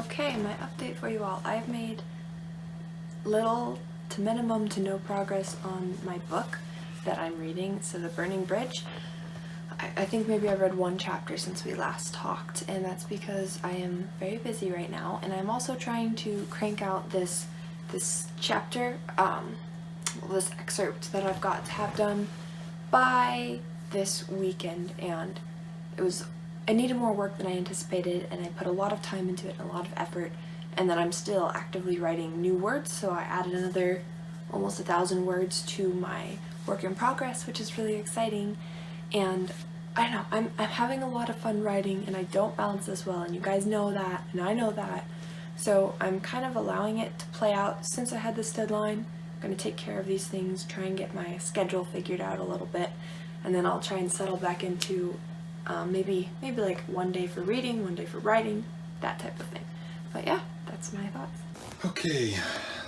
Okay, my update for you all. I've made little to minimum to no progress on my book that I'm reading, so The Burning Bridge. I think maybe I've read one chapter since we last talked, and that's because I am very busy right now, and I'm also trying to crank out this chapter, this excerpt that I've got to have done by this weekend, and I needed more work than I anticipated, and I put a lot of time into it and a lot of effort, and then I'm still actively writing new words, so I added another almost 1,000 words to my work in progress, which is really exciting. And I don't know, I'm having a lot of fun writing, and I don't balance this well, and you guys know that, and I know that, so I'm kind of allowing it to play out. Since I had this deadline, I'm going to take care of these things, try and get my schedule figured out a little bit, and then I'll try and settle back into maybe like one day for reading, one day for writing, that type of thing. But yeah, that's my thoughts. Okay,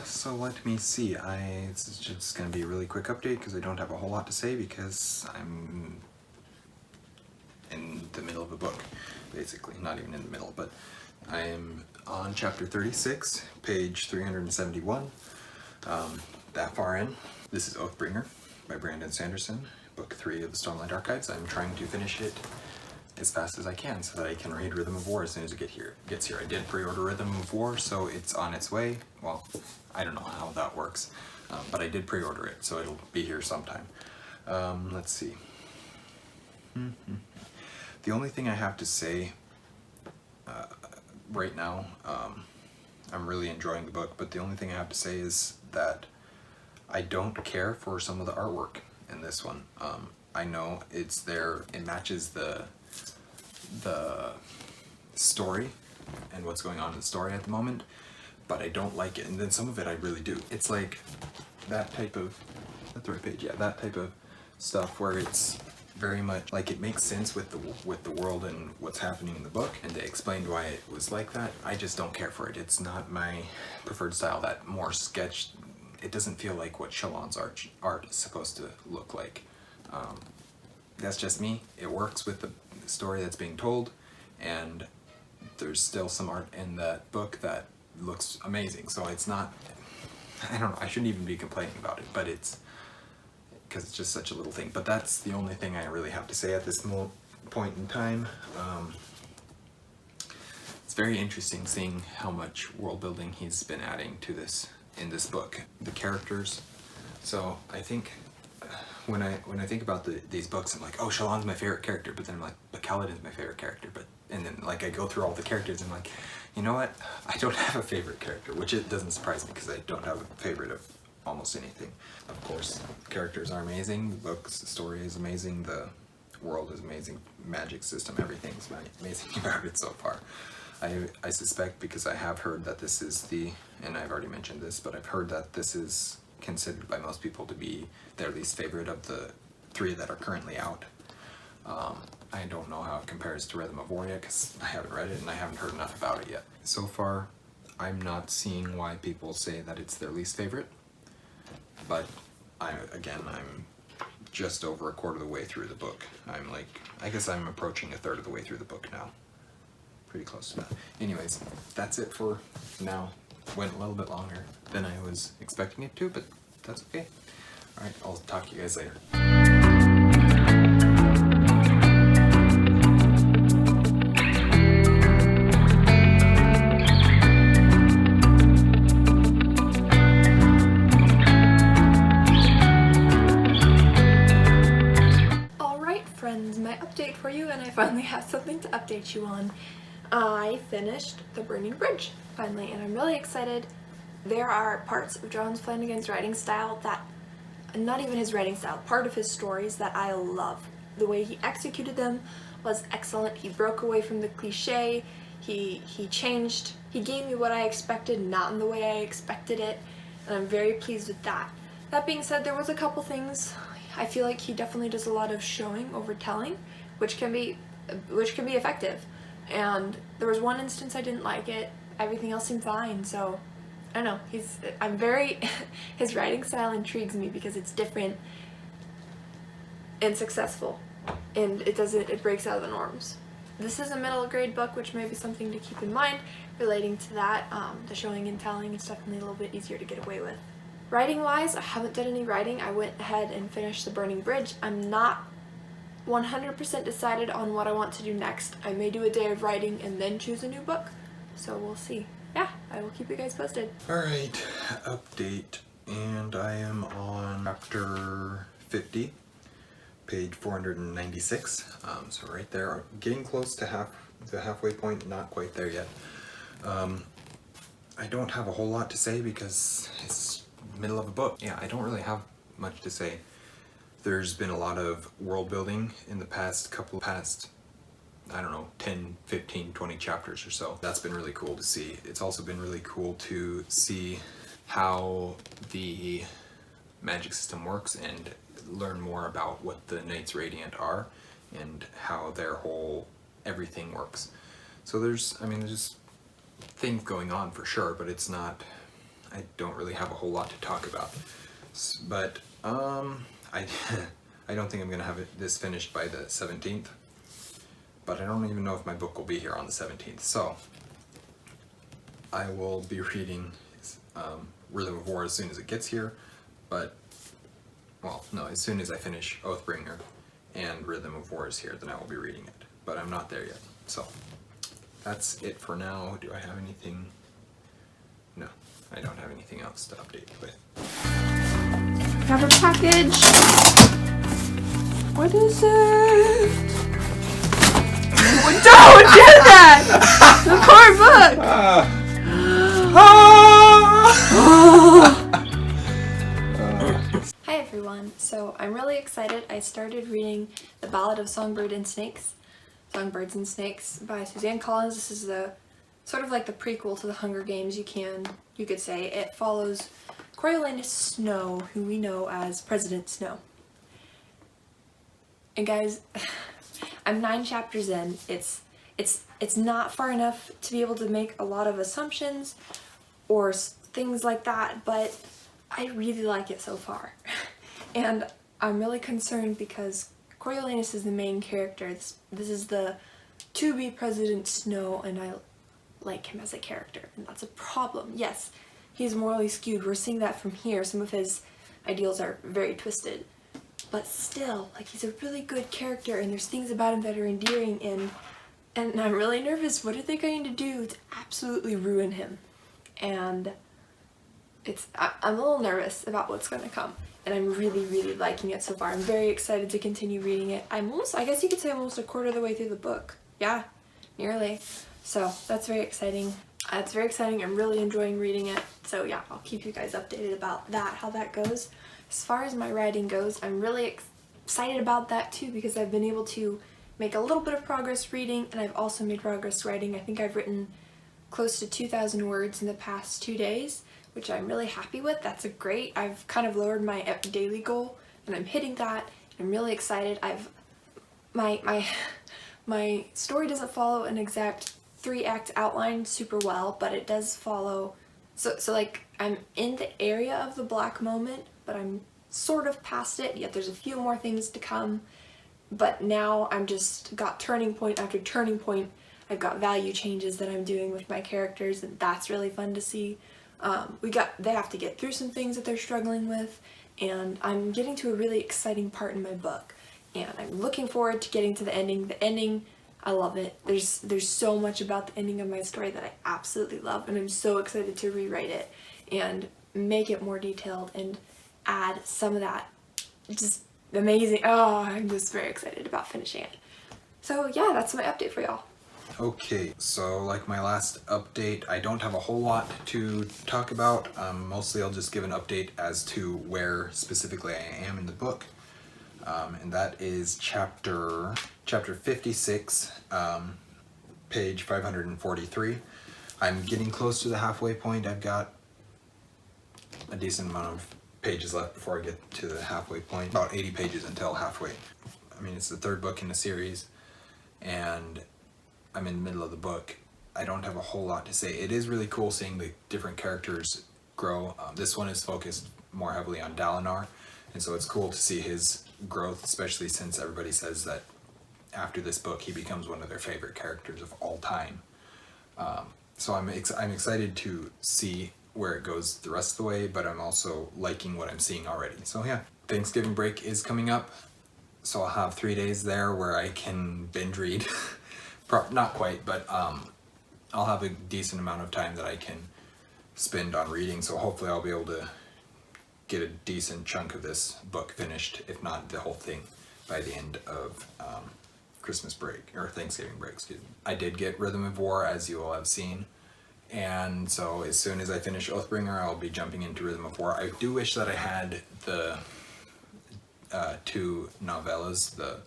so let me see. This is just going to be a really quick update because I don't have a whole lot to say because I'm in the middle of a book, basically. Not even in the middle, but I am on chapter 36, page 371. That far in. This is Oathbringer by Brandon Sanderson, book 3 of the Stormlight Archives. I'm trying to finish it as fast as I can so that I can read Rhythm of War as soon as it gets here. I did pre-order Rhythm of War, so it's on its way. Well, I don't know how that works, but I did pre-order it, so it'll be here sometime. Let's see. The only thing I have to say right now, I'm really enjoying the book, but the only thing I have to say is that I don't care for some of the artwork in this one. I know it's there, it matches the story and what's going on in the story at the moment, but I don't like it, and then some of it I really do. It's like that type of, that's the right page, yeah, that type of stuff where it's very much like it makes sense with the world and what's happening in the book, and they explained why it was like that. I just don't care for it. It's not my preferred style, that more sketch. It doesn't feel like what Shalon's art is supposed to look like. That's just me. It works with the story that's being told, and there's still some art in that book that looks amazing. So it's not, I don't know, I shouldn't even be complaining about it, but it's, because it's just such a little thing. But that's the only thing I really have to say at this point in time. It's very interesting seeing how much world building he's been adding to this in this book. The characters. So I think when I think about these books, I'm like, oh, Shalon's my favorite character, but then I'm like, but Kaladin's my favorite character. And then like I go through all the characters and I'm like, you know what? I don't have a favorite character, which it doesn't surprise me because I don't have a favorite of almost anything. Of course, the characters are amazing, the book's story is amazing, the world is amazing, magic system, everything's amazing about it so far. I suspect, because I have heard that this is and I've already mentioned this, but I've heard that this is considered by most people to be their least favorite of the 3 that are currently out. I don't know how it compares to Rhythm of War yet because I haven't read it and I haven't heard enough about it yet. So far, I'm not seeing why people say that it's their least favorite, but I'm just over a quarter of the way through the book. I guess I'm approaching a third of the way through the book now. Pretty close to that. Anyways, that's it for now. Went a little bit longer than I was expecting it to, but that's okay. Alright, I'll talk to you guys later. Alright friends, my update for you, and I finally have something to update you on. I finished The Burning Bridge, finally, and I'm really excited. There are parts of John Flanagan's writing style that, not even his writing style, part of his stories that I love. The way he executed them was excellent. He broke away from the cliche, he changed, he gave me what I expected, not in the way I expected it, and I'm very pleased with that. That being said, there was a couple things. I feel like he definitely does a lot of showing over telling, which can be effective. And there was one instance I didn't like it. Everything else seemed fine, so I don't know. His writing style intrigues me because it's different and successful, and it breaks out of the norms. this is a middle grade book, which may be something to keep in mind relating to that. The showing and telling is definitely a little bit easier to get away with. Writing wise, I haven't done any writing. I went ahead and finished The Burning Bridge. I'm not 100% decided on what I want to do next. I may do a day of writing and then choose a new book, so we'll see. Yeah, I will keep you guys posted. Alright, update, and I am on chapter 50, page 496, so right there, getting close to the halfway point, not quite there yet. I don't have a whole lot to say because it's the middle of a book. Yeah, I don't really have much to say. There's been a lot of world building in the past I don't know, 10, 15, 20 chapters or so. That's been really cool to see. It's also been really cool to see how the magic system works and learn more about what the Knights Radiant are and how their whole everything works. So there's things going on for sure, but it's not, I don't really have a whole lot to talk about. But I don't think I'm gonna have this finished by the 17th. But I don't even know if my book will be here on the 17th. So I will be reading Rhythm of War as soon as it gets here. But, well, no, as soon as I finish Oathbringer and Rhythm of War is here, then I will be reading it. But I'm not there yet. So that's it for now. Do I have anything? No, I don't have anything else to update with. I have a package. What is it? Don't do that! The poor book! Hi everyone, so I'm really excited. I started reading The Ballad of Songbirds and Snakes by Suzanne Collins. This is the sort of like the prequel to the Hunger Games, you could say. It follows Coriolanus Snow, who we know as President Snow. And guys, I'm 9 chapters in. It's not far enough to be able to make a lot of assumptions or things like that, but I really like it so far. And I'm really concerned because Coriolanus is the main character. This is the to-be President Snow, and I like him as a character, and that's a problem. Yes, he's morally skewed. We're seeing that from here. Some of his ideals are very twisted. But still, like, he's a really good character, and there's things about him that are endearing, and I'm really nervous. What are they going to do to absolutely ruin him? And I'm a little nervous about what's going to come, and I'm really, really liking it so far. I'm very excited to continue reading it. I guess you could say I'm almost a quarter of the way through the book. Yeah, nearly. So that's very exciting. It's very exciting. I'm really enjoying reading it. So yeah, I'll keep you guys updated about that, how that goes. As far as my writing goes, I'm really excited about that too, because I've been able to make a little bit of progress reading, and I've also made progress writing. I think I've written close to 2,000 words in the past 2 days, which I'm really happy with. That's great. I've kind of lowered my daily goal, and I'm hitting that. I'm really excited. My story doesn't follow an exact 3-act outline super well, but it does follow. So like, I'm in the area of the black moment, but I'm sort of past it, yet there's a few more things to come. But now I'm just got turning point after turning point. I've got value changes that I'm doing with my characters, and that's really fun to see. They have to get through some things that they're struggling with, and I'm getting to a really exciting part in my book. And I'm looking forward to getting to the ending. The ending, I love it. There's so much about the ending of my story that I absolutely love, and I'm so excited to rewrite it and make it more detailed and add some of that just amazing. Oh, I'm just very excited about finishing it. So yeah, that's my update for y'all. Okay, so like my last update, I don't have a whole lot to talk about. Mostly I'll just give an update as to where specifically I am in the book. And that is chapter 56, page 543. I'm getting close to the halfway point. I've got a decent amount of pages left before I get to the halfway point. About 80 pages until halfway. I mean, it's the 3rd book in the series, and I'm in the middle of the book. I don't have a whole lot to say. It is really cool seeing the different characters grow. This one is focused more heavily on Dalinar, and so it's cool to see his growth, especially since everybody says that after this book he becomes one of their favorite characters of all time. So I'm excited to see where it goes the rest of the way, but I'm also liking what I'm seeing already. So yeah, Thanksgiving break is coming up, so I'll have 3 days there where I can binge read. Not quite, but I'll have a decent amount of time that I can spend on reading, so hopefully I'll be able to get a decent chunk of this book finished, if not the whole thing, by the end of Christmas break, or Thanksgiving break, excuse me. I did get Rhythm of War, as you all have seen, and so as soon as I finish Oathbringer, I'll be jumping into Rhythm of War. I do wish that I had the 2 novellas, the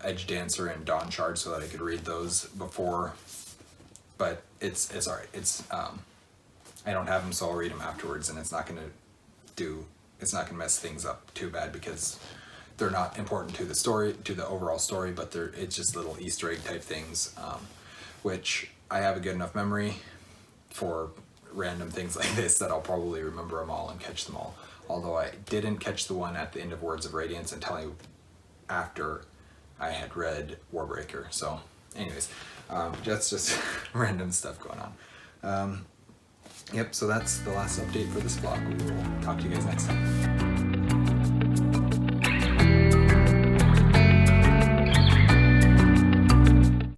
Edge Dancer and Dawn Shard, so that I could read those before, but it's alright. It's I don't have them, so I'll read them afterwards, and it's not gonna mess things up too bad, because they're not important to the story, to the overall story, but it's just little Easter egg type things, which I have a good enough memory for random things like this that I'll probably remember them all and catch them all. Although I didn't catch the one at the end of Words of Radiance until after I had read Warbreaker. So anyways, that's just random stuff going on. Yep, so that's the last update for this vlog. We will talk to you guys next time.